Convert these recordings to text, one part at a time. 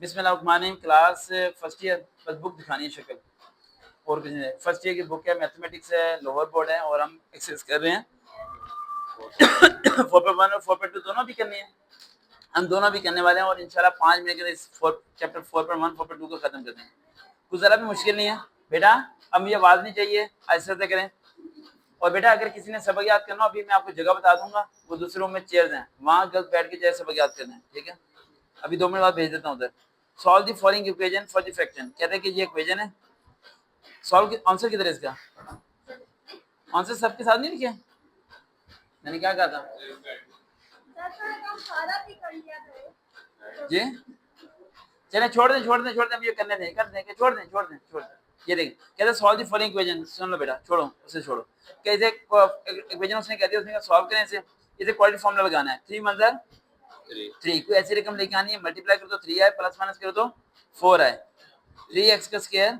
बिस्मिल्लाहिर्रहमानिर्रहीम। Class first year बस book दिखानी है शक्ल और कुछ नहीं। फर्स्ट ईयर की बुक है, मैथमेटिक्स है, लोअर बोर्ड है और हम एक्सरसाइज कर रहे हैं 4.1 और 4.2 दोनों भी करनी है। हम दोनों भी करने वाले हैं और इंशाल्लाह 5 मिनट के अंदर इस चैप्टर 4.1 4.2 को खत्म कर देंगे। कुछ ज़रा भी मुश्किल नहीं है बेटा, अब ये आवाज़ नहीं चाहिए, ऐसे से करें। और बेटा अगर किसी ने सबक याद करना, अभी मैं आपको जगह बता दूंगा, वो दूसरे रूम में चेयर्स हैं, वहाँ गर्ल्स बैठ के जाए सबक याद करना है, ठीक है। अभी 2 मिनट बाद भेज देता हूँ उधर। Solve the following equation for the fraction. कहते हैं कि ये इक्वेशन है, सॉल्व आंसर किधर है इसका? आंसर सबके साथ नहीं लिखे, मैंने क्या कहा था जी? चले छोड़ दें अब ये करने दें, कर दें, छोड़ दें। ये देखें, कहते सॉल्व द फॉलोइंग इक्वेशन। सुन लो बेटा, छोड़ो उसे, छोड़ो। कैसे इक्वेशन उसने कह दिया, उसने कहा सॉल्व करें इसे। इसे क्वाड्रेटिक फॉर्मूला लगाना है, 3 मंजर 3। कोई ऐसी रकम लेके आनी है, मल्टीप्लाई करो तो 3 आए, प्लस माइनस करो तो 4 आए। 3x का square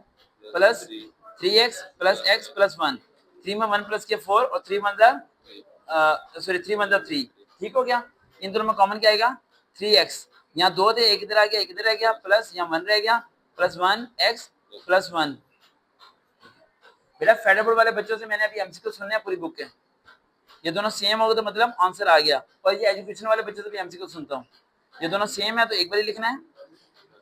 plus 3x plus x plus 1। 3 में 1 प्लस किया 4 और 3 मंजर 3 ठीक हो गया। इन दोनों में कॉमन क्या आएगा? 3x। यहाँ 2 थे, एक इधर आ गया, एक इधर रह गया, प्लस यहाँ 1 रह गया, प्लस 1x प्लस 1। बेटा फेडरबल वाले बच्चों से मैंने अभी एमसीक्यू सुनने हैं पूरी बुक के, ये दोनों सेम होगा तो मतलब आंसर आ गया। और ये एजुकेशन वाले बच्चों से भी एमसीक्यू सुनता हूँ, ये दोनों सेम है तो एक बार ही लिखना है,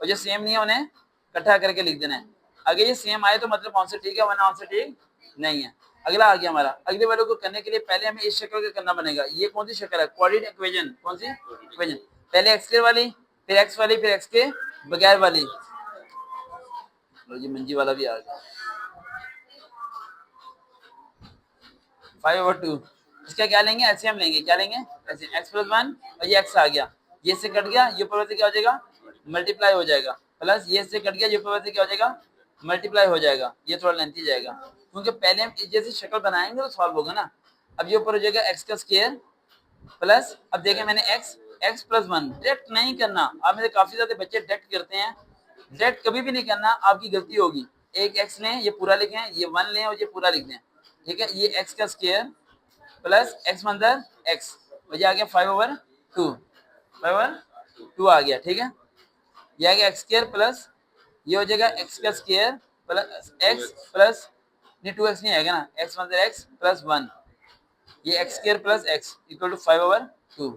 और जो सेम नहीं है उन्हें इकट्ठा करके लिख देना है। अगर ये सेम आए तो मतलब आंसर ठीक है, वरना आंसर ठीक नहीं है। अगला आ गया हमारा। अगले वाले को करने के लिए पहले हमें इस शक्ल का करना बनेगा। ये कौन सी शक्ल है? Quadratic equation. कौन सी इक्वेशन? पहले एक्स के वाली, फिर एक्स वाली, फिर एक्स के बगैर वाली। लो जी मंजी वाला भी आ गया। 5/2 इसका क्या लेंगे? एलसीएम लेंगे। क्या लेंगे? एलसीएम। x प्लस 1 और ये x आ गया, ये से कट गया, ये ऊपर से क्या हो जाएगा? मल्टीप्लाई हो जाएगा। प्लस ये से कट गया, ये ऊपर से क्या हो जाएगा? मल्टीप्लाई हो जाएगा। ये थोड़ा लेंथी जाएगा क्योंकि पहले हम जैसे शक्ल बनाएंगे तो सॉल्व होगा ना। अब ये ऊपर हो जाएगा x का स्क्वायर प्लस, अब देखें मैंने x प्लस 1 डायरेक्ट नहीं करना। आप में से काफी ज्यादा बच्चे डायरेक्ट करते हैं, डायरेक्ट कभी भी नहीं करना, आपकी गलती होगी। एक x लें, ये पूरा लिखें, ये 1 लें और ये पूरा लिख दें, ठीक है। ये x का स्क्वायर प्लस x मंदर x हो गया 5/2, 5/2 आ गया, ठीक है। ये आ गया x स्क्वायर प्लस ये हो जाएगा x का स्क्वायर प्लस x प्लस नहीं 2x नहीं आएगा ना, x मंदर x प्लस 1, ये x square plus x equal to 5/2।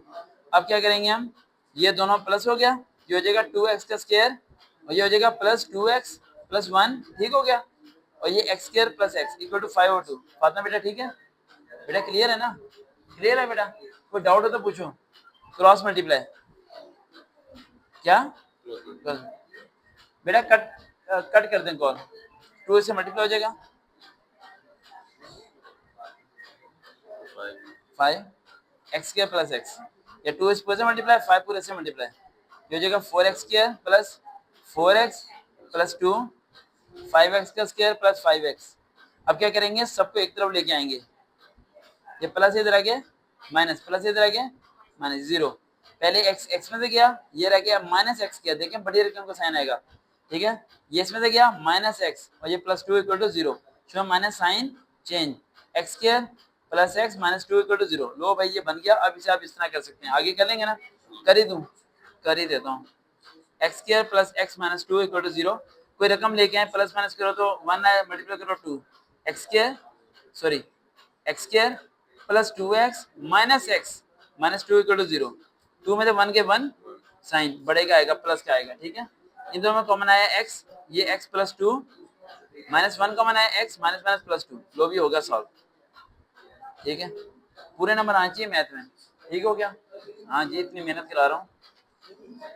अब क्या करेंगे हम? ये दोनों प्लस हो गया, ये हो जाएगा 2x का स्क्वायर और ये हो जाएगा प्लस 2x प्लस 1, ठीक हो गया। और ये x square plus x equal to 5/2। Fatima बेटा ठीक है? बेटा क्लियर है ना? क्लियर है बेटा? कोई डाउट हो तो पूछो। क्रॉस मल्टीप्लाई क्या? बेटा कट कर दें कॉल, 2 से मल्टीप्लाई हो जाएगा 5 x स्क्वायर प्लस x, या 2 इस पूरे से मल्टीप्लाई, 5 पूरे से मल्टीप्लाई, ये हो जाएगा 4x square plus 4x plus 2, 5x का स्क्वायर प्लस 5x। अब क्या करेंगे? सबको एक तरफ लेके आएंगे, ये प्लस इधर आ गया माइनस, प्लस इधर आ गया माइनस, 0। पहले x x में से गया, ये रह गया माइनस x किया, देखें बड़ी रकम का साइन आएगा, ठीक है। ये इसमें से गया माइनस x और ये plus 2 equal to 0, so minus sign change, x square plus x minus 2 equal to 0। लो भाई ये बन गया। अब इसे आप इस तरह कर सकते हैं, आगे कर लेंगे ना, कर ही दूं, कर ही देता हूँ। x square plus x minus 2 equal to 0। कोई रकम लेके आए, प्लस माइनस करो तो 1 आए, मल्टीप्लाई करो 2, x square sorry x square plus 2x minus x minus 2 equal to 0। 2 में से 1 के 1 साइन बड़े का आएगा, प्लस का आएगा, ठीक है। इन दोनों में कॉमन आया x, ये x प्लस 2 माइनस 1 कॉमन आया x माइनस माइनस प्लस 2, लो भी होगा सॉल्व, ठीक है। पूरे नंबर आने चाहिए मैथ में, ठीक हो गया? हाँ जी, इतनी मेहनत करा रहा हूँ।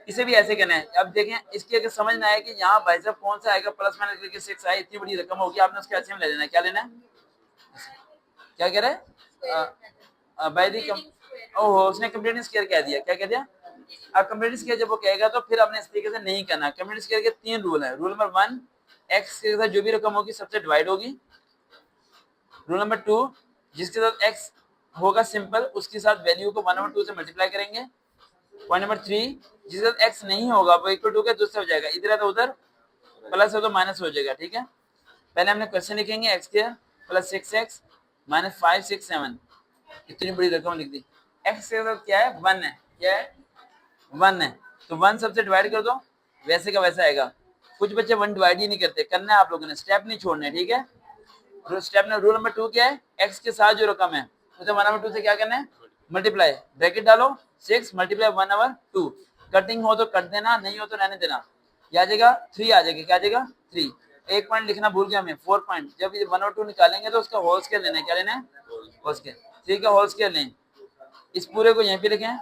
इसे भी ऐसे करना है। अब देखें इसकी अगर समझ ना आए कि यहाँ भाई साहब कौन सा आएगा, प्लस माइनस करके 6 आए, इतनी बड़ी रकम होगी, आपने उसके एचएम ले लेना है। क्या लेना है? क्या कह रहे हैं भाई दी? ओहो, उसने कंप्लीट स्क्वायर कह दिया। क्या कह दिया? अब कंप्लीट स्क्वायर जब वो कहेगा तो फिर आपने इस तरीके से नहीं करना। कंप्लीट स्क्वायर के 3 रूल है। रूल नंबर 1, एक्स के साथ जो भी रकम होगी सबसे डिवाइड होगी। रूल नंबर 2, जिसके साथ एक्स होगा सिंपल, उसके साथ वैल्यू को 1/2 से मल्टीप्लाई करेंगे। पॉइंट नंबर 3, जिसके साथ एक्स नहीं होगा वो इक्वल टू के दूसरा हो जाएगा, इधर है तो उधर, प्लस है तो माइनस हो जाएगा, ठीक है। पहले हमने क्वेश्चन लिखेंगे x square plus 6x minus 5 6 7, इतनी बड़ी रकम लिख दी। एक्स के साथ क्या है? 1 है। क्या है? 1 है, तो 1 सबसे डिवाइड कर दो, वैसे का वैसा आएगा। कुछ बच्चे 1 डिवाइड ही नहीं करते, करना है आप लोगों ने, स्टेप नहीं छोड़ने, ठीक है। स्टेप में रूल नंबर 2 क्या है, x के साथ जो रकम है उसे 1 over 2 से क्या करना है, मल्टीप्लाई, ब्रैकेट डालो 6 मल्टीप्लाई 1 over 2, कटिंग हो तो कट देना, नहीं हो तो रहने देना, क्या आ जाएगा 3 आ जाएगा, क्या आ जाएगा 3। एक पॉइंट लिखना भूल गया मैं, 4 पॉइंट, जब ये 1 over 2 निकालेंगे तो उसका होल स्केयर लेना है, क्या लेना है, होल स्केयर, 3 का होल स्केयर लें, इस पूरे को यहीं पे लिखें,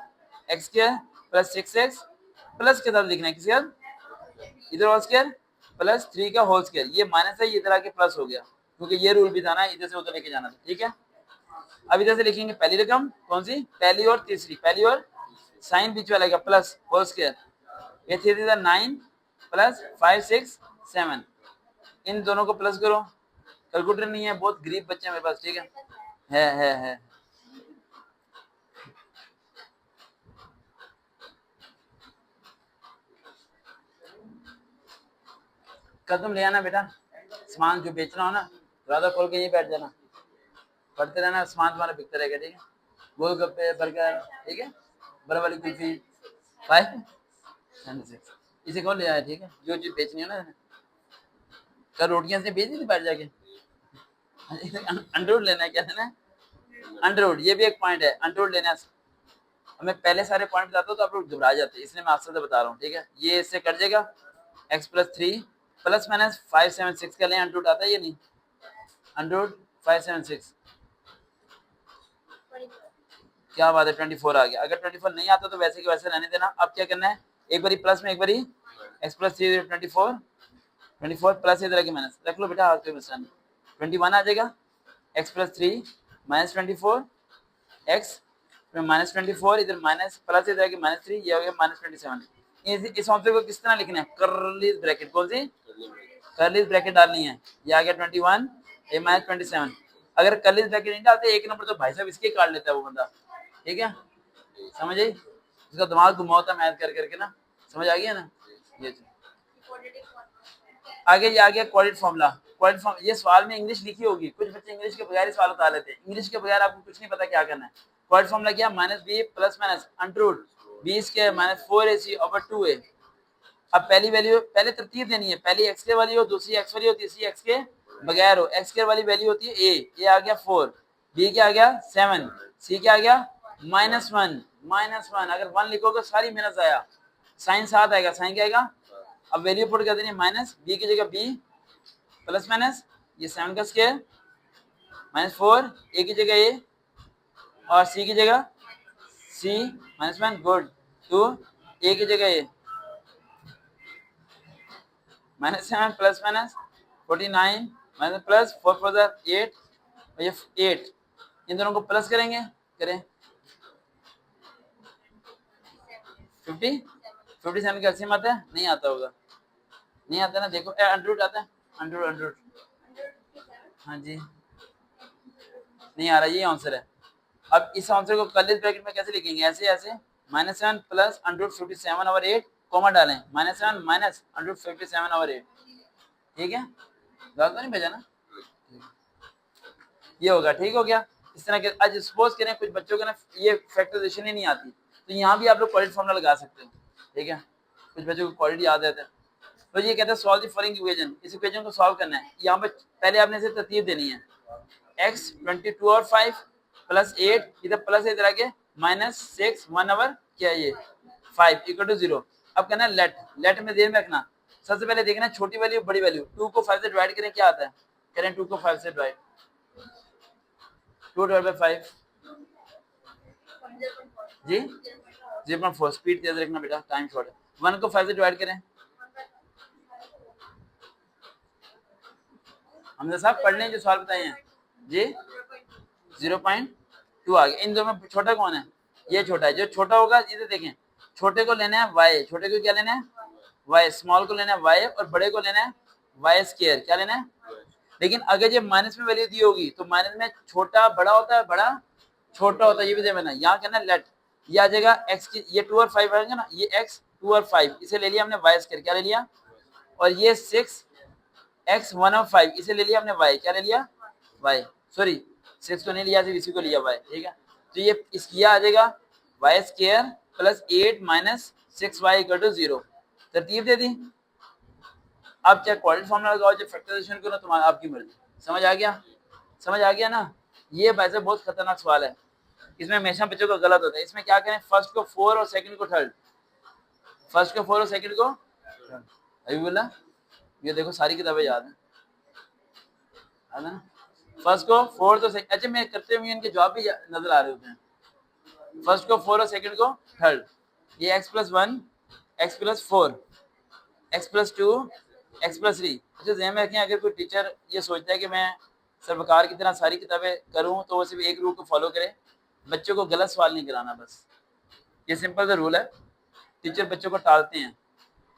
x square plus 6x plus के साथ लिखना है किसके साथ, इधर होल स्केयर प्लस 3 का होल स्केयर, ये माइनस है, ये इधर आके प्लस हो गया, क्योंकि ये रूल भी था ना, इधर से उधर लेके जाना था, ठीक है। अब इधर से लिखेंगे पहली रकम कौन सी, पहली और तीसरी, पहली और साइन बीच वाला का प्लस होल स्केयर, ये 3 9 प्लस 5 6 7, इन दोनों को प्लस करो, कैलकुलेटर नहीं है, बहुत गरीब बच्चे हैं मेरे पास, ठीक है कदम ले आना बेटा, सामान जो बेचना हो ना ज्यादा खोल के यहीं बैठ जाना, पढ़ते रहना, सामान तुम्हारा बिकता रहेगा, ठीक है। गोलगप्पे, बर्गर, ठीक है, बर्गर वाली कुल्फी 5 इसे कौन ले आया, ठीक है, जो चीज बेचनी हो ना, कल रोटियां से बेच दी थी बैठ जाके, अंडरवुड लेना है, क्या लेना है, अंडरवुड, ये भी एक पॉइंट है, अंडरवुड लेना है। मैं पहले सारे पॉइंट बताता हूँ तो आप लोग घबरा जाते हैं, इसलिए मैं आपसे बता रहा हूँ, ठीक है। ये इससे कट जाएगा, x प्लस 3 प्लस माइनस 5 7 6 का लें, अंडरवुड आता है ये नहीं, अंडरवुड 5 7 6, क्या बात है, 24 आ गया। अगर 24 नहीं आता तो वैसे के वैसे रहने देना। अब क्या करना है, एक बारी प्लस में, एक बारी x प्लस 3 24 प्लस इधर के माइनस, रख लो बेटा, कोई मसला नहीं, 21 आ जाएगा, x plus 3 minus 24 x minus 24, इधर माइनस प्लस इधर के माइनस 3, ये हो गया माइनस 27। इस आंसर को किस तरह लिखना है, कर्ली ब्रैकेट, कौन सी कर्ली ब्रैकेट डालनी है, ये आ गया 21, ये माइनस 27। अगर कर्ली ब्रैकेट नहीं डालते एक नंबर तो भाई साहब इसके काट लेता है वो बंदा, ठीक है, समझ आई, उसका दिमाग घुमाता मैथ कर करके ना, समझ आ गया ना। ये आगे ये आ गया क्वाड्रेटिक फार्मूला, क्वाड्रेटिक फार्मूला, ये सवाल में इंग्लिश लिखी होगी, कुछ बच्चे इंग्लिश के बगैर सवाल उतार लेते हैं, इंग्लिश के बगैर आपको कुछ नहीं पता क्या करना है। क्वाड्रेटिक फार्मूला क्या, minus b plus minus under root b square minus 4ac over 2a। अब पहली वैल्यू, पहले तरतीब देनी है, पहली एक्स के वाली हो, दूसरी एक्स वाली हो, तीसरी एक्स के बगैर हो। एक्स के वाली वैल्यू होती है a, ये आ गया 4, b क्या आ गया 7, c क्या आ गया -1, अगर 1 लिखोगे सारी मेहनत आया, साइन 7 आएगा, साइन क्या आएगा, अब वैल्यू पुट कर देनी है, माइनस बी की जगह b प्लस माइनस ये 7 का स्क्वायर -4, a की जगह a और c की जगह c -1, गुड, तो a की जगह a -7 plus minus 49 minus plus 4 4 8 और ये 8, इन दोनों को प्लस करेंगे, करें 50 57 का एलसीएम आता है, नहीं आता होगा, नहीं आता ना, देखो अंडररूट आता है, अंडररूट, हाँ जी, नहीं आ रहा, ये आंसर है। अब इस आंसर को कर्ली ब्रैकेट में कैसे लिखेंगे, ऐसे ऐसे -7 प्लस अंडररूट 57 ओवर 8, कॉमा डालें, -7 माइनस अंडररूट 57 ओवर 8, ठीक है, गलत तो नहीं भेजा ना, ये होगा, ठीक हो गया। इस तरह के आज सपोज करें कुछ बच्चों को ना ये फैक्टराइजेशन ही नहीं आती, तो यहाँ भी आप लोग क्वाड्रेटिक फार्मूला लगा सकते हो, ठीक है, कुछ बच्चों को क्वाड्रेटिक याद रहता है। तो ये कहता है सॉल्व द फॉलोइंग इक्वेशन, इस इक्वेशन को सॉल्व करना है। यहाँ पे पहले आपने इसे तरतीब देनी है, x 22 और 5 प्लस 8, इधर प्लस इधर आके -6 1 ओवर क्या है ये 5 इक्वल टू 0। अब कहना है लेट में देर में रखना, सबसे पहले देखना छोटी वैल्यू बड़ी वैल्यू, 2 को 5 से डिवाइड करें, क्या आता है, करें 2 को 5 से डिवाइड, 2 डिवाइड बाय 5 जी 0.4, स्पीड तेज रखना बेटा, टाइम शॉर्ट है। 1 को 5 से डिवाइड करें, हमने साहब पढ़ने जो सवाल बताए हैं जी 0.2 आ गया। इन दोनों में छोटा कौन है, ये छोटा है, जो छोटा होगा इधर देखें, छोटे को लेना है y, छोटे को क्या लेना है y, स्मॉल को लेना है y और बड़े को लेना है y स्क्वायर, क्या लेना है। लेकिन अगर ये माइनस में वैल्यू दी होगी तो माइनस में छोटा बड़ा होता है, बड़ा छोटा होता है, ये भी देना। यहाँ कहना है लेट, ये आ जाएगा x की, ये 2 और 5 आएंगे ना, ये x 2 और 5 इसे ले लिया हमने y स्क्वायर, क्या ले लिया, और ये 6 x 1 और 5 इसे ले लिया हमने y, क्या ले लिया y, सॉरी 6 को नहीं लिया, सिर्फ इसी को लिया y, ठीक है। तो ये इस किया आ जाएगा y square plus 8 minus 6y equal to 0, तरतीब दे दी। अब चाहे क्वाड्रेटिक फॉर्मूला लगाओ, चाहे फैक्टराइजेशन करो, तुम्हारा आपकी मर्जी। समझ आ गया? समझ आ गया ना? ये वैसे बहुत खतरनाक सवाल है, इसमें हमेशा बच्चों को गलत होता है। इसमें क्या करें, फर्स्ट को 4 और सेकंड को थर्ड, फर्स्ट को 4 और सेकंड को अभी बोला, ये देखो सारी किताबें याद है ना। फर्स्ट को 4 तो अच्छा मैं करते हुए इनके जवाब भी नजर आ रहे होते हैं। फर्स्ट को 4 और सेकंड को थर्ड, ये x+1 x+4 x+2 x+3। अच्छा ध्यान में रखें, अगर कोई टीचर ये सोचता है कि मैं सरवकार की तरह सारी किताबें करूं तो वो सिर्फ एक रूल को फॉलो करे, बच्चों को गलत सवाल नहीं कराना, बस ये सिंपल सा रूल है। टीचर बच्चों को टालते हैं।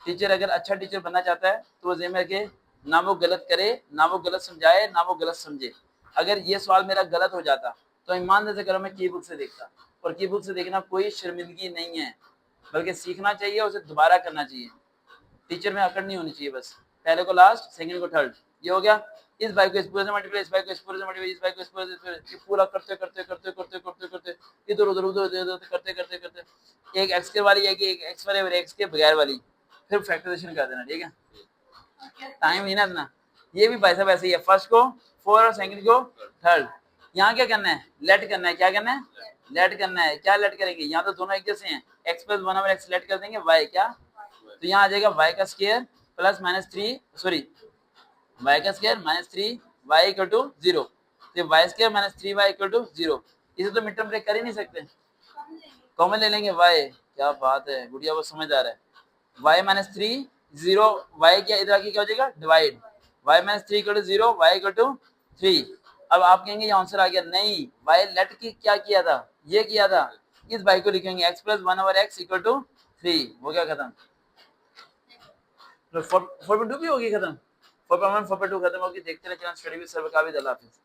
टीचर अगर अच्छा टीचर बनना चाहता है तो वो ज़हन में रखे, ना वो गलत करे, ना वो गलत समझाए, ना वो गलत समझे। अगर ये सवाल मेरा गलत हो जाता तो ईमानदारी से करो मैं की बुक से देखता, और की बुक से देखना कोई शर्मिंदगी नहीं है, बल्कि सीखना चाहिए, उसे दोबारा करना चाहिए। टीचर में अकड़ नहीं होनी चाहिए, बस पहले को लास्ट, सेकंड को थर्ड। ये हो गया, इस बाई को इस पूरे से मल्टीप्लाई, इस बाई को इस पूरे से मल्टीप्लाई, इस बाई को इस पूरे से, पूरा करते करते करते करते करते करते इधर उधर उधर उधर करते करते करते एक एक्स के वाली है कि एक एक्स वाले और एक्स के बगैर वाली, फिर फैक्टराइजेशन कर देना। ठीक है, टाइम नहीं ना इतना। ये भी वैसा वैसे ही है, फर्स्ट को 4 और सेकंड को थर्ड। यहाँ क्या करना है, लेट करना है। क्या करना है, लेट करना है। क्या लेट करेंगे, यहाँ तो दोनों एक जैसे हैं, x+1 और x लेट कर देंगे y, क्या तो यहाँ आ जाएगा y का स्क्वायर प्लस -3, सॉरी y का स्क्वायर -3 y इक्वल टू 0। तो y square -3y equal to 0, इसे तो मिड टर्म ब्रेक कर ही नहीं सकते, कॉमन ले लेंगे y। क्या बात है, गुड़िया वो समझदार है। y -3 0, y क्या इधर आके क्या हो जाएगा, divide, y -3 equal to 0 y equal to 3। अब आप कहेंगे ये आंसर आ गया, नहीं, y लेट की क्या किया था, ये किया था, इस y को लिखेंगे x+1 over x equal to 3। हो गया खत्म। 4.2 भी होगी खत्म, 4.1 4.2 खत्म होगी। देखते रहे चैनल स्टडी विद सर, का भी। अल्लाह हाफिज़।